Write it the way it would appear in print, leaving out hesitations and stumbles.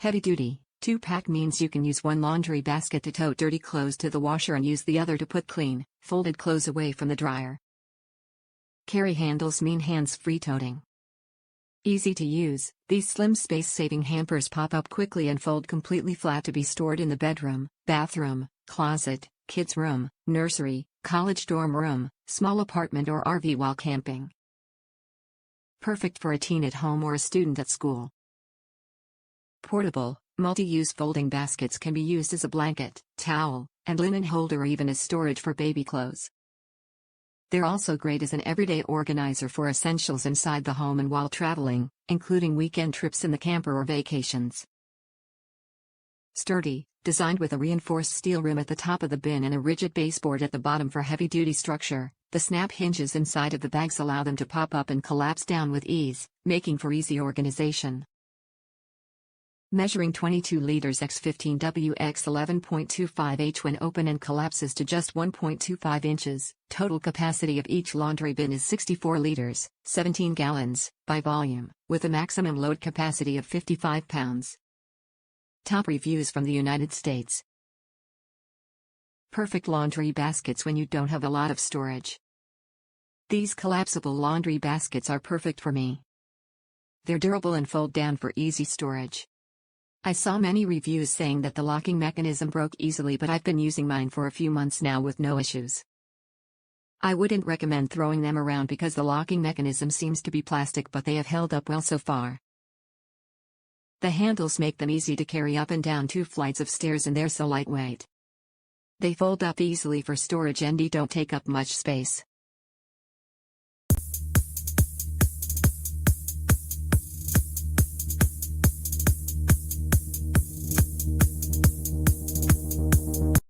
Heavy duty, 2-pack means you can use one laundry basket to tote dirty clothes to the washer and use the other to put clean, folded clothes away from the dryer. Carry handles mean hands-free toting. Easy to use, these slim space-saving hampers pop up quickly and fold completely flat to be stored in the bedroom, bathroom, closet, kids' room, nursery, college dorm room, small apartment or RV while camping. Perfect for a teen at home or a student at school. Portable, multi-use folding baskets can be used as a blanket, towel, and linen holder or even as storage for baby clothes. They're also great as an everyday organizer for essentials inside the home and while traveling, including weekend trips in the camper or vacations. Sturdy, designed with a reinforced steel rim at the top of the bin and a rigid baseboard at the bottom for heavy-duty structure, the snap hinges inside of the bags allow them to pop up and collapse down with ease, making for easy organization. Measuring 22 liters x 15W x 11.25H when open and collapses to just 1.25 inches. Total capacity of each laundry bin is 64 liters, 17 gallons, by volume, with a maximum load capacity of 55 pounds. Top reviews from the United States. Perfect laundry baskets when you don't have a lot of storage. These collapsible laundry baskets are perfect for me. They're durable and fold down for easy storage. I saw many reviews saying that the locking mechanism broke easily, but I've been using mine for a few months now with no issues. I wouldn't recommend throwing them around because the locking mechanism seems to be plastic, but they have held up well so far. The handles make them easy to carry up and down 2 flights of stairs and they're so lightweight. They fold up easily for storage and don't take up much space.